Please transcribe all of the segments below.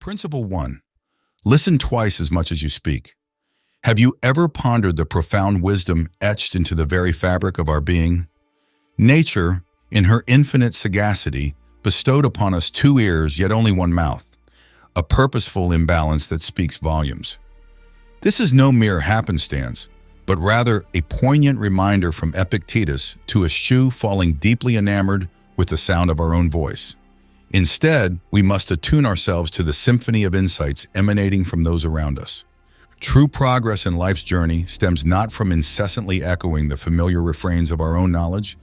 Principle 1. Listen twice as much as you speak. Have you ever pondered the profound wisdom etched into the very fabric of our being? Nature, in her infinite sagacity, bestowed upon us 2 ears yet only 1 mouth, a purposeful imbalance that speaks volumes. This is no mere happenstance, but rather a poignant reminder from Epictetus to eschew falling deeply enamored with the sound of our own voice. Instead, we must attune ourselves to the symphony of insights emanating from those around us. True progress in life's journey stems not from incessantly echoing the familiar refrains of our own knowledge,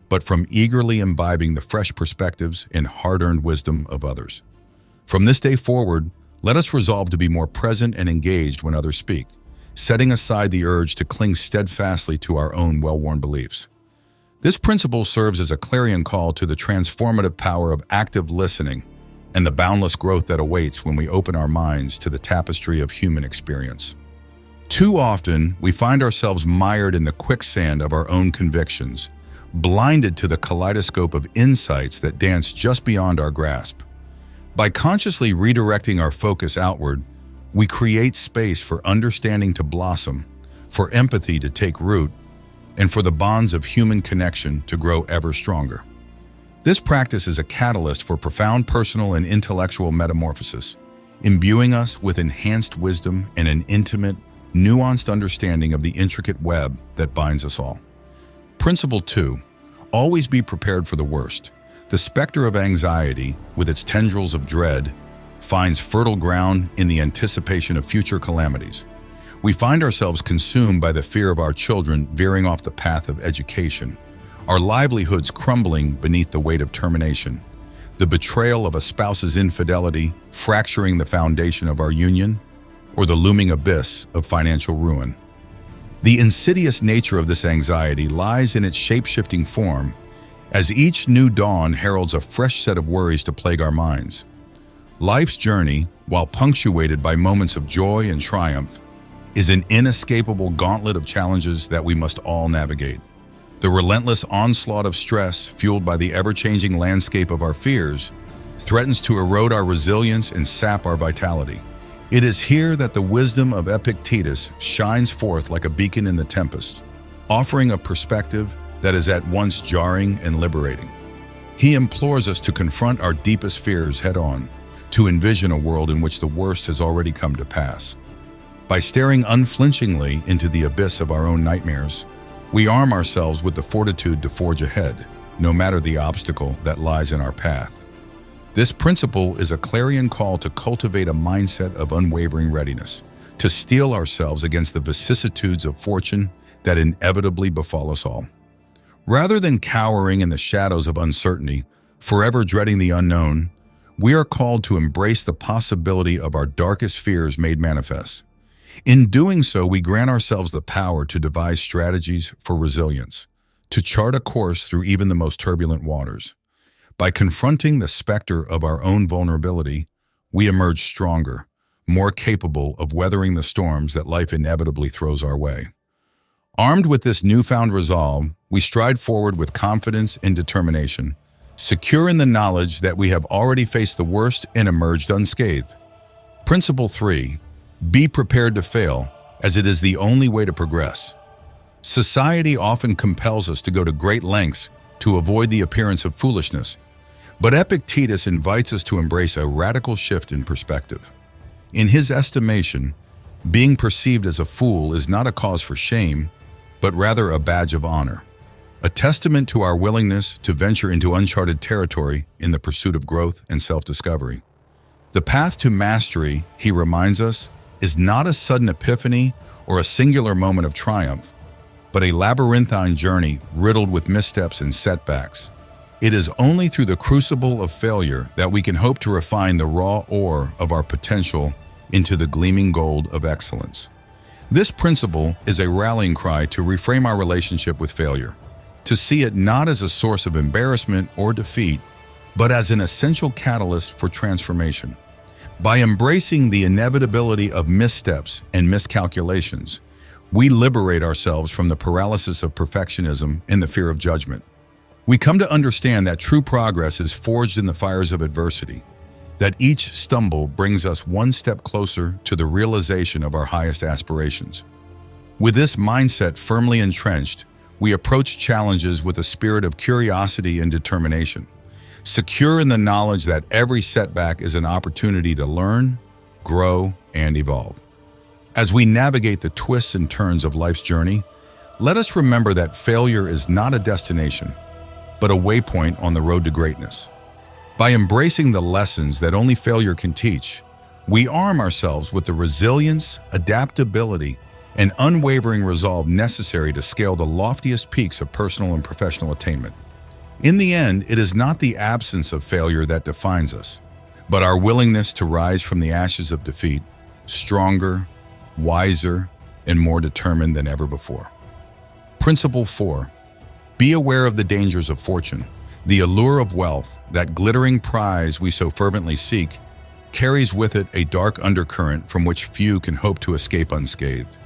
but from eagerly imbibing the fresh perspectives and hard-earned wisdom of others. From this day forward, let us resolve to be more present and engaged when others speak, setting aside the urge to cling steadfastly to our own well-worn beliefs. This principle serves as a clarion call to the transformative power of active listening and the boundless growth that awaits when we open our minds to the tapestry of human experience. Too often, we find ourselves mired in the quicksand of our own convictions, blinded to the kaleidoscope of insights that dance just beyond our grasp. By consciously redirecting our focus outward, we create space for understanding to blossom, for empathy to take root, and for the bonds of human connection to grow ever stronger. This practice is a catalyst for profound personal and intellectual metamorphosis, imbuing us with enhanced wisdom and an intimate, nuanced understanding of the intricate web that binds us all. Principle 2. Always be prepared for the worst. The specter of anxiety, with its tendrils of dread, finds fertile ground in the anticipation of future calamities. We find ourselves consumed by the fear of our children veering off the path of education, our livelihoods crumbling beneath the weight of termination, the betrayal of a spouse's infidelity fracturing the foundation of our union, or the looming abyss of financial ruin. The insidious nature of this anxiety lies in its shape-shifting form, as each new dawn heralds a fresh set of worries to plague our minds. Life's journey, while punctuated by moments of joy and triumph, is an inescapable gauntlet of challenges that we must all navigate. The relentless onslaught of stress, fueled by the ever-changing landscape of our fears, threatens to erode our resilience and sap our vitality. It is here that the wisdom of Epictetus shines forth like a beacon in the tempest, offering a perspective that is at once jarring and liberating. He implores us to confront our deepest fears head-on, to envision a world in which the worst has already come to pass. By staring unflinchingly into the abyss of our own nightmares, we arm ourselves with the fortitude to forge ahead, no matter the obstacle that lies in our path. This principle is a clarion call to cultivate a mindset of unwavering readiness, to steel ourselves against the vicissitudes of fortune that inevitably befall us all. Rather than cowering in the shadows of uncertainty, forever dreading the unknown, we are called to embrace the possibility of our darkest fears made manifest. In doing so, we grant ourselves the power to devise strategies for resilience, to chart a course through even the most turbulent waters. By confronting the specter of our own vulnerability, we emerge stronger, more capable of weathering the storms that life inevitably throws our way. Armed with this newfound resolve, we stride forward with confidence and determination, secure in the knowledge that we have already faced the worst and emerged unscathed. Principle 3. Be prepared to fail, as it is the only way to progress. Society often compels us to go to great lengths to avoid the appearance of foolishness, but Epictetus invites us to embrace a radical shift in perspective. In his estimation, being perceived as a fool is not a cause for shame, but rather a badge of honor, a testament to our willingness to venture into uncharted territory in the pursuit of growth and self-discovery. The path to mastery, he reminds us, is not a sudden epiphany or a singular moment of triumph, but a labyrinthine journey riddled with missteps and setbacks. It is only through the crucible of failure that we can hope to refine the raw ore of our potential into the gleaming gold of excellence. This principle is a rallying cry to reframe our relationship with failure, to see it not as a source of embarrassment or defeat, but as an essential catalyst for transformation. By embracing the inevitability of missteps and miscalculations, we liberate ourselves from the paralysis of perfectionism and the fear of judgment. We come to understand that true progress is forged in the fires of adversity, that each stumble brings us one step closer to the realization of our highest aspirations. With this mindset firmly entrenched, we approach challenges with a spirit of curiosity and determination, secure in the knowledge that every setback is an opportunity to learn, grow, and evolve. As we navigate the twists and turns of life's journey, let us remember that failure is not a destination, but a waypoint on the road to greatness. By embracing the lessons that only failure can teach, we arm ourselves with the resilience, adaptability, and unwavering resolve necessary to scale the loftiest peaks of personal and professional attainment. In the end, it is not the absence of failure that defines us, but our willingness to rise from the ashes of defeat, stronger, wiser, and more determined than ever before. Principle 4. Be aware of the dangers of fortune. The allure of wealth, that glittering prize we so fervently seek, carries with it a dark undercurrent from which few can hope to escape unscathed.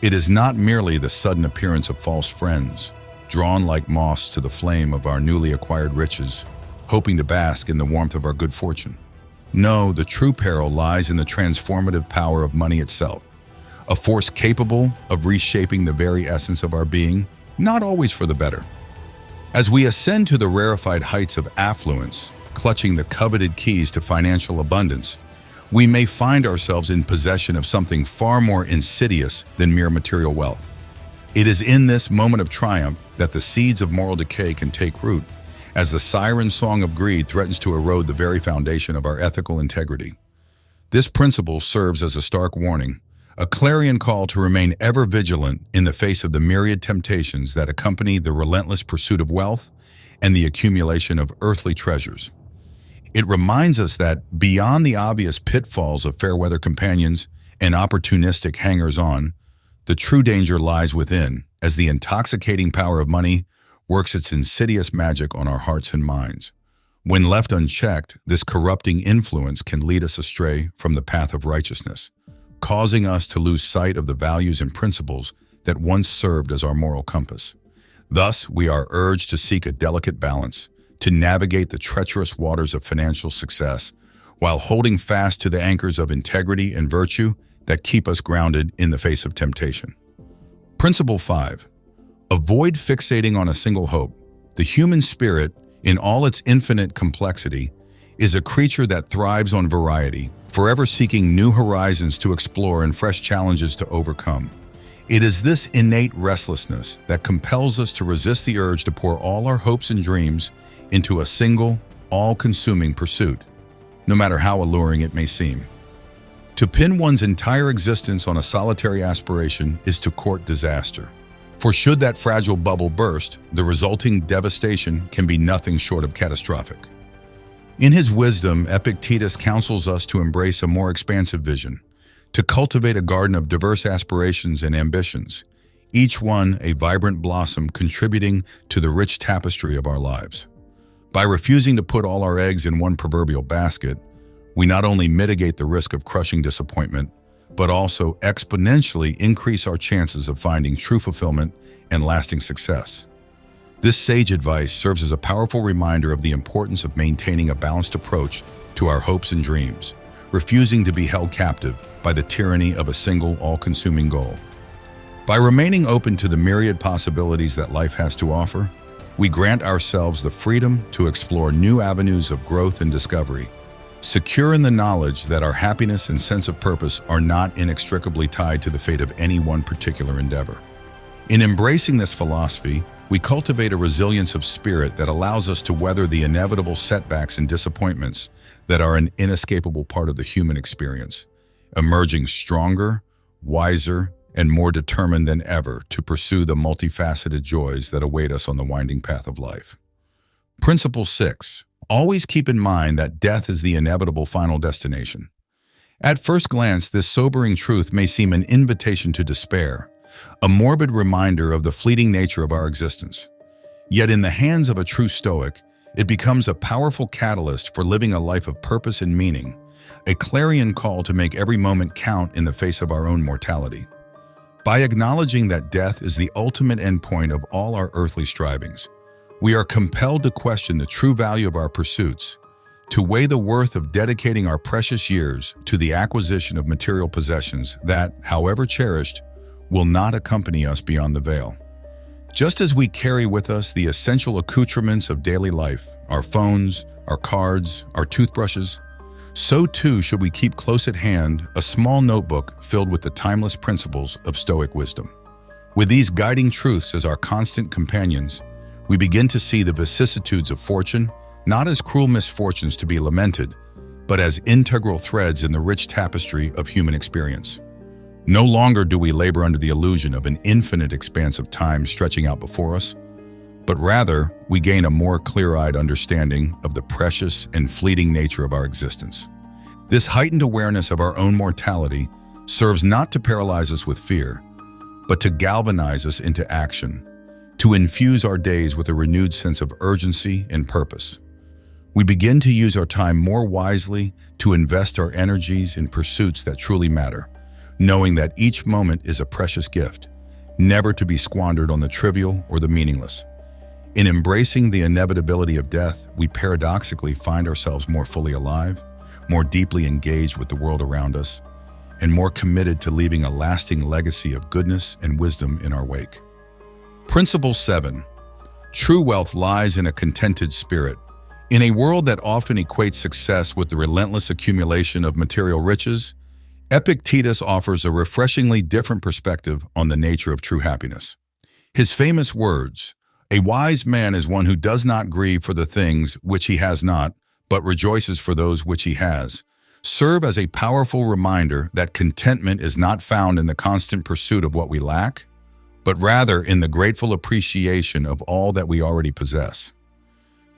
It is not merely the sudden appearance of false friends, drawn like moths to the flame of our newly acquired riches, hoping to bask in the warmth of our good fortune. No, the true peril lies in the transformative power of money itself, a force capable of reshaping the very essence of our being, not always for the better. As we ascend to the rarefied heights of affluence, clutching the coveted keys to financial abundance, we may find ourselves in possession of something far more insidious than mere material wealth. It is in this moment of triumph that the seeds of moral decay can take root, as the siren song of greed threatens to erode the very foundation of our ethical integrity. This principle serves as a stark warning, a clarion call to remain ever vigilant in the face of the myriad temptations that accompany the relentless pursuit of wealth and the accumulation of earthly treasures. It reminds us that beyond the obvious pitfalls of fair-weather companions and opportunistic hangers-on, the true danger lies within, as the intoxicating power of money works its insidious magic on our hearts and minds. When left unchecked, this corrupting influence can lead us astray from the path of righteousness, causing us to lose sight of the values and principles that once served as our moral compass. Thus, we are urged to seek a delicate balance, to navigate the treacherous waters of financial success, while holding fast to the anchors of integrity and virtue that keep us grounded in the face of temptation. Principle 5. Avoid fixating on a single hope. The human spirit, in all its infinite complexity, is a creature that thrives on variety, forever seeking new horizons to explore and fresh challenges to overcome. It is this innate restlessness that compels us to resist the urge to pour all our hopes and dreams into a single, all-consuming pursuit, no matter how alluring it may seem. To pin one's entire existence on a solitary aspiration is to court disaster. For should that fragile bubble burst, the resulting devastation can be nothing short of catastrophic. In his wisdom, Epictetus counsels us to embrace a more expansive vision, to cultivate a garden of diverse aspirations and ambitions, each one a vibrant blossom contributing to the rich tapestry of our lives. By refusing to put all our eggs in one proverbial basket, we not only mitigate the risk of crushing disappointment, but also exponentially increase our chances of finding true fulfillment and lasting success. This sage advice serves as a powerful reminder of the importance of maintaining a balanced approach to our hopes and dreams, refusing to be held captive by the tyranny of a single, all-consuming goal. By remaining open to the myriad possibilities that life has to offer, we grant ourselves the freedom to explore new avenues of growth and discovery, secure in the knowledge that our happiness and sense of purpose are not inextricably tied to the fate of any one particular endeavor. In embracing this philosophy, we cultivate a resilience of spirit that allows us to weather the inevitable setbacks and disappointments that are an inescapable part of the human experience, emerging stronger, wiser, and more determined than ever to pursue the multifaceted joys that await us on the winding path of life. Principle 6. Always keep in mind that death is the inevitable final destination. At first glance, this sobering truth may seem an invitation to despair, a morbid reminder of the fleeting nature of our existence. Yet in the hands of a true Stoic, it becomes a powerful catalyst for living a life of purpose and meaning, a clarion call to make every moment count in the face of our own mortality. By acknowledging that death is the ultimate endpoint of all our earthly strivings, we are compelled to question the true value of our pursuits, to weigh the worth of dedicating our precious years to the acquisition of material possessions that, however cherished, will not accompany us beyond the veil. Just as we carry with us the essential accoutrements of daily life, our phones, our cards, our toothbrushes, so too should we keep close at hand a small notebook filled with the timeless principles of Stoic wisdom. With these guiding truths as our constant companions, we begin to see the vicissitudes of fortune not as cruel misfortunes to be lamented, but as integral threads in the rich tapestry of human experience. No longer do we labor under the illusion of an infinite expanse of time stretching out before us, but rather we gain a more clear-eyed understanding of the precious and fleeting nature of our existence. This heightened awareness of our own mortality serves not to paralyze us with fear, but to galvanize us into action, to infuse our days with a renewed sense of urgency and purpose. We begin to use our time more wisely, to invest our energies in pursuits that truly matter, knowing that each moment is a precious gift, never to be squandered on the trivial or the meaningless. In embracing the inevitability of death, we paradoxically find ourselves more fully alive, more deeply engaged with the world around us, and more committed to leaving a lasting legacy of goodness and wisdom in our wake. Principle 7. True wealth lies in a contented spirit. In a world that often equates success with the relentless accumulation of material riches, Epictetus offers a refreshingly different perspective on the nature of true happiness. His famous words, "A wise man is one who does not grieve for the things which he has not, but rejoices for those which he has," serve as a powerful reminder that contentment is not found in the constant pursuit of what we lack, but rather in the grateful appreciation of all that we already possess.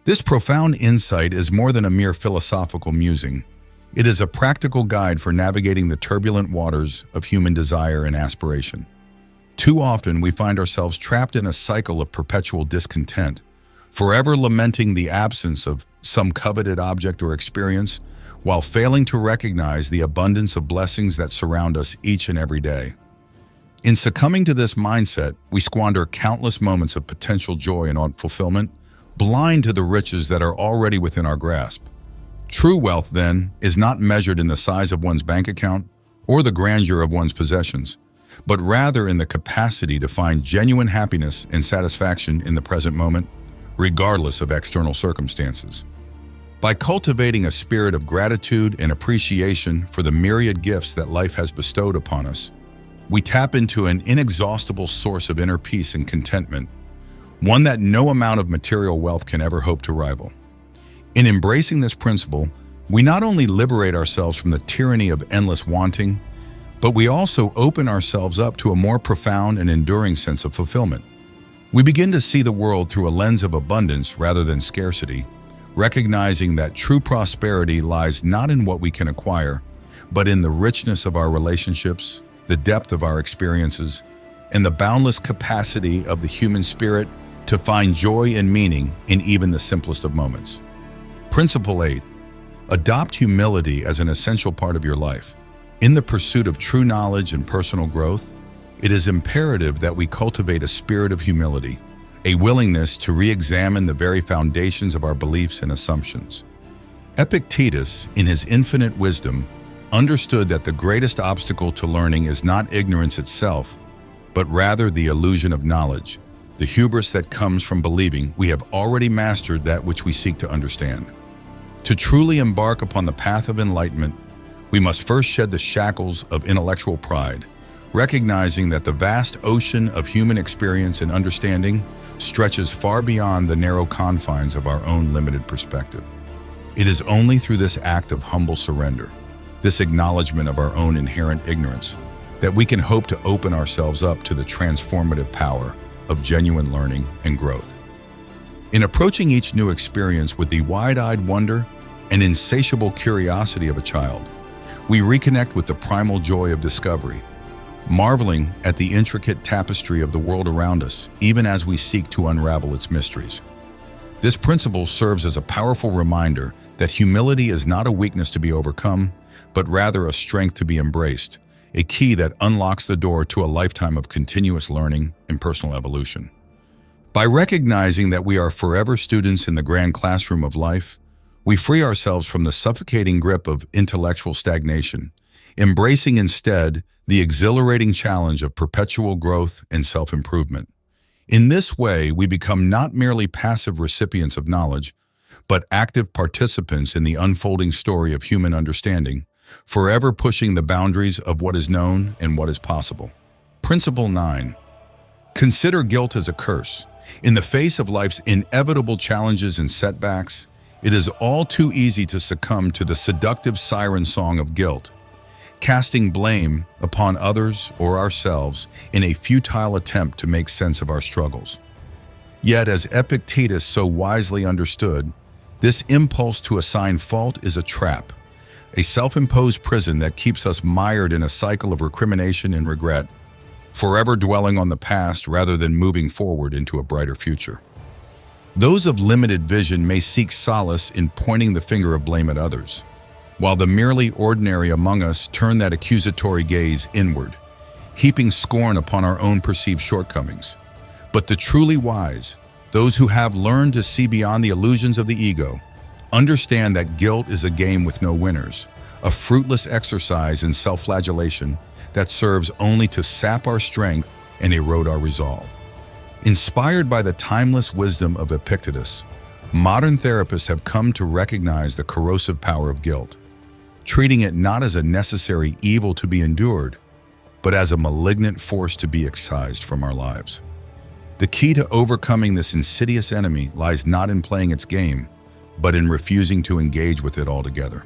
This profound insight is more than a mere philosophical musing. It is a practical guide for navigating the turbulent waters of human desire and aspiration. Too often we find ourselves trapped in a cycle of perpetual discontent, forever lamenting the absence of some coveted object or experience, while failing to recognize the abundance of blessings that surround us each and every day. In succumbing to this mindset, we squander countless moments of potential joy and fulfillment, blind to the riches that are already within our grasp. True wealth, then, is not measured in the size of one's bank account or the grandeur of one's possessions, but rather in the capacity to find genuine happiness and satisfaction in the present moment, regardless of external circumstances. By cultivating a spirit of gratitude and appreciation for the myriad gifts that life has bestowed upon us, we tap into an inexhaustible source of inner peace and contentment, one that no amount of material wealth can ever hope to rival. In embracing this principle, we not only liberate ourselves from the tyranny of endless wanting, but we also open ourselves up to a more profound and enduring sense of fulfillment. We begin to see the world through a lens of abundance rather than scarcity, recognizing that true prosperity lies not in what we can acquire, but in the richness of our relationships, the depth of our experiences, and the boundless capacity of the human spirit to find joy and meaning in even the simplest of moments. Principle 8. Adopt humility as an essential part of your life. In the pursuit of true knowledge and personal growth, it is imperative that we cultivate a spirit of humility, a willingness to re-examine the very foundations of our beliefs and assumptions. Epictetus, in his infinite wisdom, understood that the greatest obstacle to learning is not ignorance itself, but rather the illusion of knowledge, the hubris that comes from believing we have already mastered that which we seek to understand. To truly embark upon the path of enlightenment, we must first shed the shackles of intellectual pride, recognizing that the vast ocean of human experience and understanding stretches far beyond the narrow confines of our own limited perspective. It is only through this act of humble surrender, this acknowledgement of our own inherent ignorance, that we can hope to open ourselves up to the transformative power of genuine learning and growth. In approaching each new experience with the wide-eyed wonder and insatiable curiosity of a child, we reconnect with the primal joy of discovery, marveling at the intricate tapestry of the world around us, even as we seek to unravel its mysteries. This principle serves as a powerful reminder that humility is not a weakness to be overcome, but rather a strength to be embraced, a key that unlocks the door to a lifetime of continuous learning and personal evolution. By recognizing that we are forever students in the grand classroom of life, we free ourselves from the suffocating grip of intellectual stagnation, embracing instead the exhilarating challenge of perpetual growth and self-improvement. In this way, we become not merely passive recipients of knowledge, but active participants in the unfolding story of human understanding, forever pushing the boundaries of what is known and what is possible. Principle 9. Consider guilt as a curse. In the face of life's inevitable challenges and setbacks, it is all too easy to succumb to the seductive siren song of guilt, casting blame upon others or ourselves in a futile attempt to make sense of our struggles. Yet, as Epictetus so wisely understood, this impulse to assign fault is a trap, a self-imposed prison that keeps us mired in a cycle of recrimination and regret, forever dwelling on the past rather than moving forward into a brighter future. Those of limited vision may seek solace in pointing the finger of blame at others, while the merely ordinary among us turn that accusatory gaze inward, heaping scorn upon our own perceived shortcomings. But the truly wise, those who have learned to see beyond the illusions of the ego, understand that guilt is a game with no winners, a fruitless exercise in self-flagellation that serves only to sap our strength and erode our resolve. Inspired by the timeless wisdom of Epictetus, modern therapists have come to recognize the corrosive power of guilt, treating it not as a necessary evil to be endured, but as a malignant force to be excised from our lives. The key to overcoming this insidious enemy lies not in playing its game, but in refusing to engage with it altogether,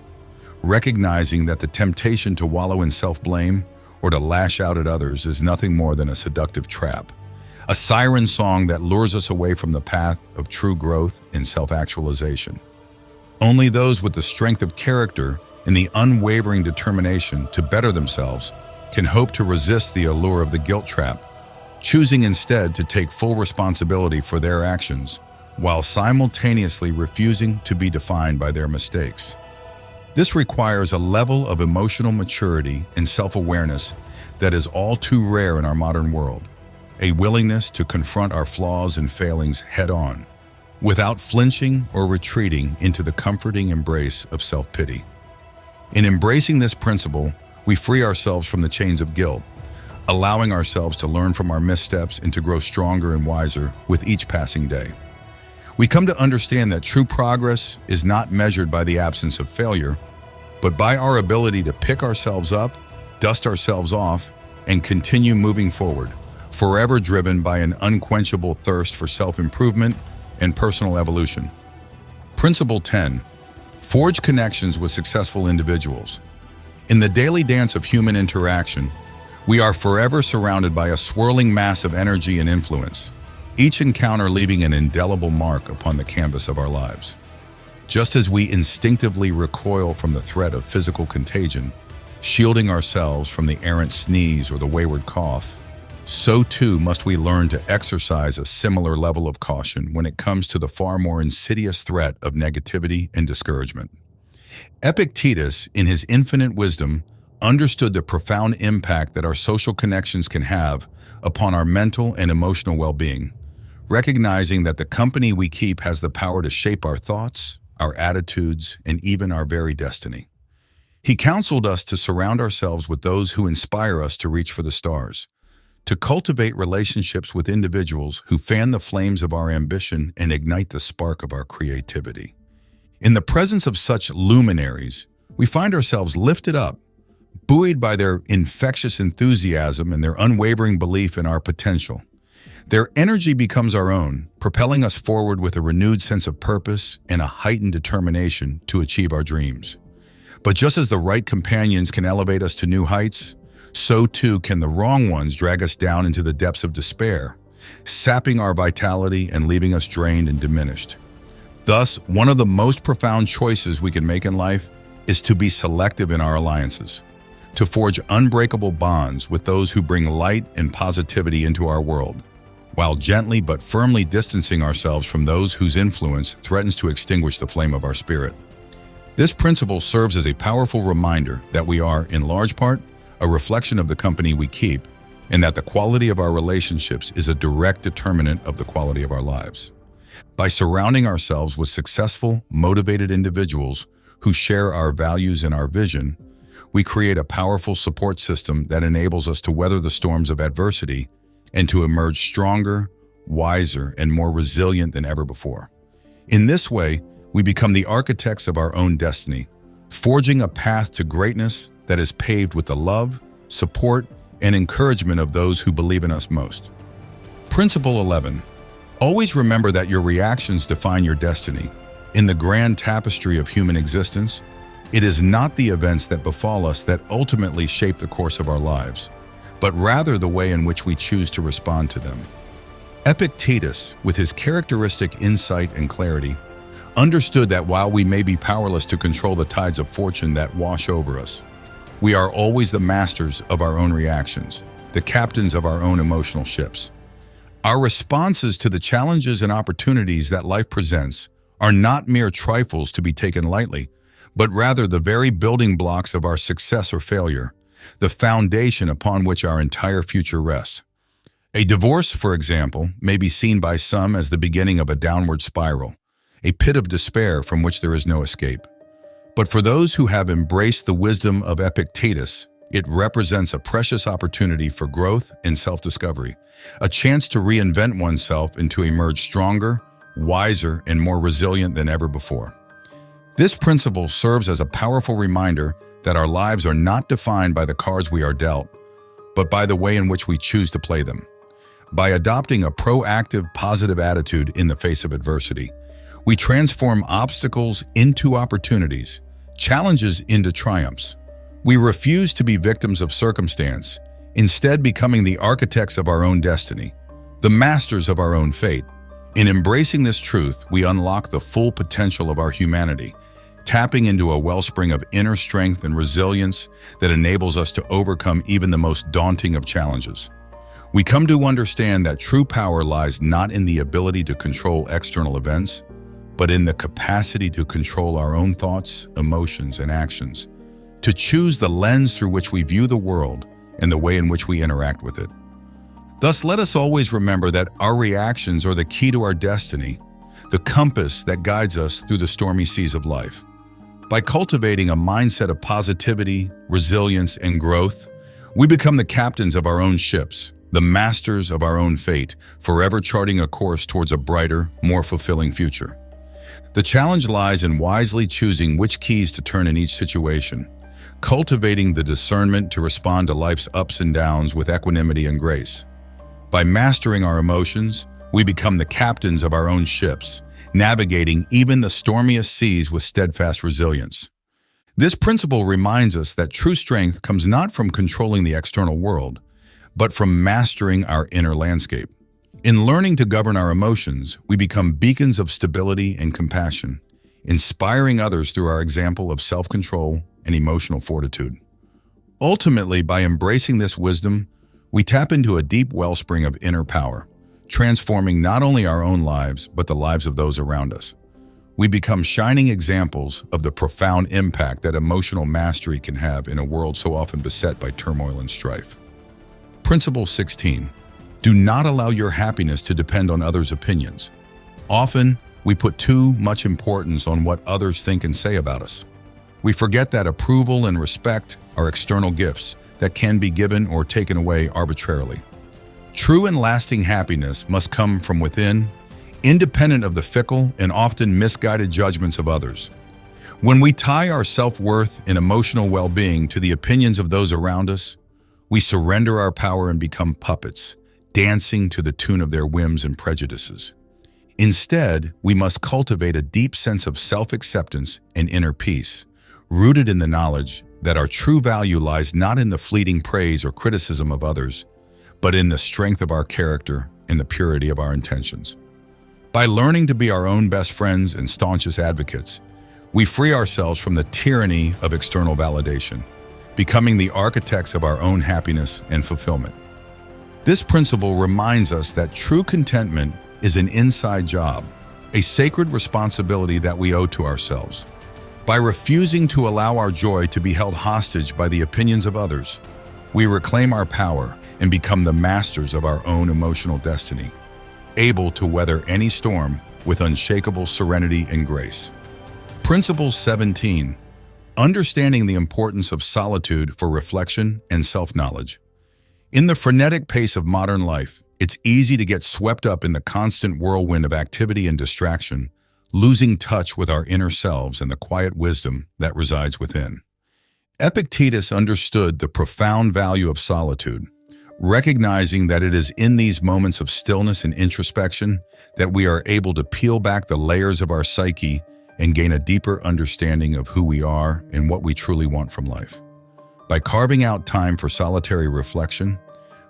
recognizing that the temptation to wallow in self-blame or to lash out at others is nothing more than a seductive trap, a siren song that lures us away from the path of true growth and self-actualization. Only those with the strength of character and the unwavering determination to better themselves can hope to resist the allure of the guilt trap, choosing instead to take full responsibility for their actions while simultaneously refusing to be defined by their mistakes. This requires a level of emotional maturity and self-awareness that is all too rare in our modern world, a willingness to confront our flaws and failings head-on, without flinching or retreating into the comforting embrace of self-pity. In embracing this principle, we free ourselves from the chains of guilt, allowing ourselves to learn from our missteps and to grow stronger and wiser with each passing day. We come to understand that true progress is not measured by the absence of failure, but by our ability to pick ourselves up, dust ourselves off, and continue moving forward, forever driven by an unquenchable thirst for self-improvement and personal evolution. Principle 10. Forge connections with successful individuals. In the daily dance of human interaction, we are forever surrounded by a swirling mass of energy and influence, each encounter leaving an indelible mark upon the canvas of our lives. Just as we instinctively recoil from the threat of physical contagion, shielding ourselves from the errant sneeze or the wayward cough, so too must we learn to exercise a similar level of caution when it comes to the far more insidious threat of negativity and discouragement. Epictetus, in his infinite wisdom, understood the profound impact that our social connections can have upon our mental and emotional well-being, recognizing that the company we keep has the power to shape our thoughts, our attitudes, and even our very destiny. He counseled us to surround ourselves with those who inspire us to reach for the stars, to cultivate relationships with individuals who fan the flames of our ambition and ignite the spark of our creativity. In the presence of such luminaries, we find ourselves lifted up, buoyed by their infectious enthusiasm and their unwavering belief in our potential. Their energy becomes our own, propelling us forward with a renewed sense of purpose and a heightened determination to achieve our dreams. But just as the right companions can elevate us to new heights, so too can the wrong ones drag us down into the depths of despair, sapping our vitality and leaving us drained and diminished. Thus, one of the most profound choices we can make in life is to be selective in our alliances, to forge unbreakable bonds with those who bring light and positivity into our world, while gently but firmly distancing ourselves from those whose influence threatens to extinguish the flame of our spirit. This principle serves as a powerful reminder that we are, in large part, a reflection of the company we keep, and that the quality of our relationships is a direct determinant of the quality of our lives. By surrounding ourselves with successful, motivated individuals who share our values and our vision, we create a powerful support system that enables us to weather the storms of adversity and to emerge stronger, wiser, and more resilient than ever before. In this way, we become the architects of our own destiny, forging a path to greatness that is paved with the love, support, and encouragement of those who believe in us most. Principle 11. Always remember that your reactions define your destiny. In the grand tapestry of human existence, it is not the events that befall us that ultimately shape the course of our lives, but rather the way in which we choose to respond to them. Epictetus, with his characteristic insight and clarity, understood that while we may be powerless to control the tides of fortune that wash over us, we are always the masters of our own reactions, the captains of our own emotional ships. Our responses to the challenges and opportunities that life presents are not mere trifles to be taken lightly, but rather the very building blocks of our success or failure, the foundation upon which our entire future rests. A divorce, for example, may be seen by some as the beginning of a downward spiral, a pit of despair from which there is no escape. But for those who have embraced the wisdom of Epictetus, it represents a precious opportunity for growth and self-discovery, a chance to reinvent oneself and to emerge stronger, wiser, and more resilient than ever before. This principle serves as a powerful reminder that our lives are not defined by the cards we are dealt, but by the way in which we choose to play them. By adopting a proactive, positive attitude in the face of adversity, we transform obstacles into opportunities, challenges into triumphs. We refuse to be victims of circumstance, instead becoming the architects of our own destiny, the masters of our own fate. In embracing this truth, we unlock the full potential of our humanity, tapping into a wellspring of inner strength and resilience that enables us to overcome even the most daunting of challenges. We come to understand that true power lies not in the ability to control external events, but in the capacity to control our own thoughts, emotions, and actions, to choose the lens through which we view the world and the way in which we interact with it. Thus, let us always remember that our reactions are the key to our destiny, the compass that guides us through the stormy seas of life. By cultivating a mindset of positivity, resilience, and growth, we become the captains of our own ships, the masters of our own fate, forever charting a course towards a brighter, more fulfilling future. The challenge lies in wisely choosing which keys to turn in each situation, cultivating the discernment to respond to life's ups and downs with equanimity and grace. By mastering our emotions, we become the captains of our own ships, navigating even the stormiest seas with steadfast resilience. This principle reminds us that true strength comes not from controlling the external world, but from mastering our inner landscape. In learning to govern our emotions, we become beacons of stability and compassion, inspiring others through our example of self-control and emotional fortitude. Ultimately, by embracing this wisdom, we tap into a deep wellspring of inner power, transforming not only our own lives, but the lives of those around us. We become shining examples of the profound impact that emotional mastery can have in a world so often beset by turmoil and strife. Principle 16. Do not allow your happiness to depend on others' opinions. Often, we put too much importance on what others think and say about us. We forget that approval and respect are external gifts that can be given or taken away arbitrarily. True and lasting happiness must come from within, independent of the fickle and often misguided judgments of others. When we tie our self-worth and emotional well-being to the opinions of those around us, we surrender our power and become puppets, dancing to the tune of their whims and prejudices. Instead, we must cultivate a deep sense of self-acceptance and inner peace, rooted in the knowledge that our true value lies not in the fleeting praise or criticism of others, but in the strength of our character and the purity of our intentions. By learning to be our own best friends and staunchest advocates, we free ourselves from the tyranny of external validation, becoming the architects of our own happiness and fulfillment. This principle reminds us that true contentment is an inside job, a sacred responsibility that we owe to ourselves. By refusing to allow our joy to be held hostage by the opinions of others, we reclaim our power and become the masters of our own emotional destiny, able to weather any storm with unshakable serenity and grace. Principle 17. Understanding the importance of solitude for reflection and self-knowledge. In the frenetic pace of modern life, it's easy to get swept up in the constant whirlwind of activity and distraction, losing touch with our inner selves and the quiet wisdom that resides within. Epictetus understood the profound value of solitude, recognizing that it is in these moments of stillness and introspection that we are able to peel back the layers of our psyche and gain a deeper understanding of who we are and what we truly want from life. By carving out time for solitary reflection,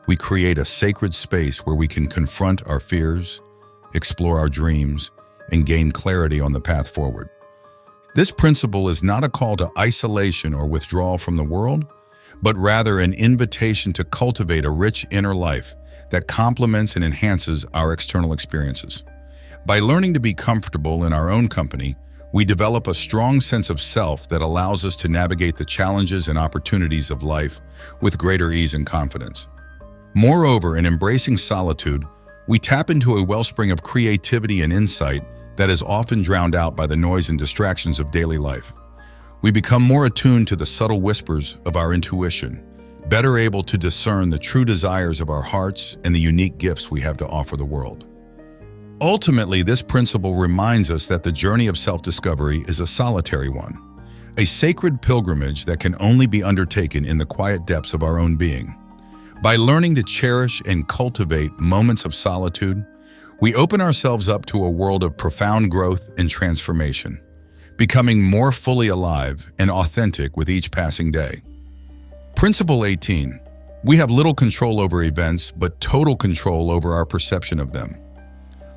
we create a sacred space where we can confront our fears, explore our dreams, and gain clarity on the path forward. This principle is not a call to isolation or withdrawal from the world, but rather an invitation to cultivate a rich inner life that complements and enhances our external experiences. By learning to be comfortable in our own company, we develop a strong sense of self that allows us to navigate the challenges and opportunities of life with greater ease and confidence. Moreover, in embracing solitude, we tap into a wellspring of creativity and insight that is often drowned out by the noise and distractions of daily life. We become more attuned to the subtle whispers of our intuition, better able to discern the true desires of our hearts and the unique gifts we have to offer the world. Ultimately, this principle reminds us that the journey of self-discovery is a solitary one, a sacred pilgrimage that can only be undertaken in the quiet depths of our own being. By learning to cherish and cultivate moments of solitude, we open ourselves up to a world of profound growth and transformation, becoming more fully alive and authentic with each passing day. Principle 18. We have little control over events, but total control over our perception of them.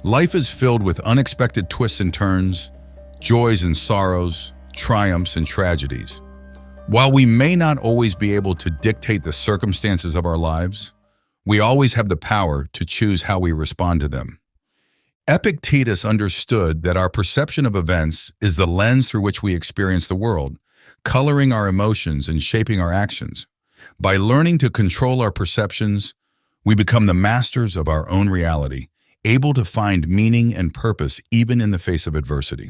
Life is filled with unexpected twists and turns, joys and sorrows, triumphs and tragedies. While we may not always be able to dictate the circumstances of our lives, we always have the power to choose how we respond to them. Epictetus understood that our perception of events is the lens through which we experience the world, coloring our emotions and shaping our actions. By learning to control our perceptions, we become the masters of our own reality, able to find meaning and purpose even in the face of adversity.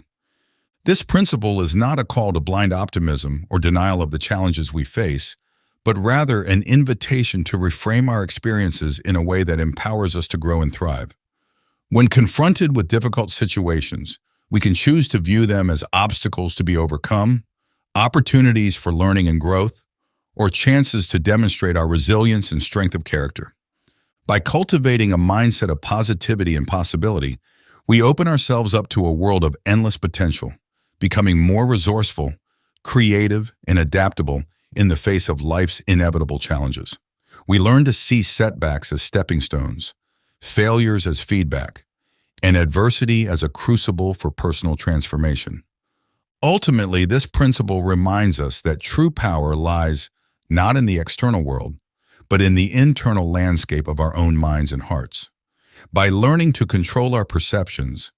This principle is not a call to blind optimism or denial of the challenges we face, but rather an invitation to reframe our experiences in a way that empowers us to grow and thrive. When confronted with difficult situations, we can choose to view them as obstacles to be overcome, opportunities for learning and growth, or chances to demonstrate our resilience and strength of character. By cultivating a mindset of positivity and possibility, we open ourselves up to a world of endless potential, becoming more resourceful, creative, and adaptable in the face of life's inevitable challenges. We learn to see setbacks as stepping stones, failures as feedback, and adversity as a crucible for personal transformation. Ultimately, this principle reminds us that true power lies not in the external world, but in the internal landscape of our own minds and hearts. By learning to control our perceptions,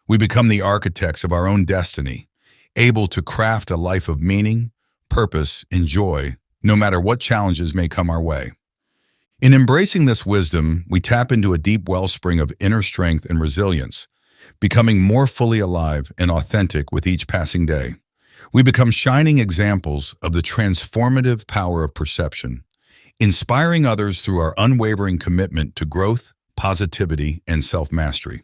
we become the architects of our own destiny, able to craft a life of meaning, purpose, and joy, no matter what challenges may come our way. In embracing this wisdom, we tap into a deep wellspring of inner strength and resilience, becoming more fully alive and authentic with each passing day. We become shining examples of the transformative power of perception, inspiring others through our unwavering commitment to growth, positivity, and self-mastery.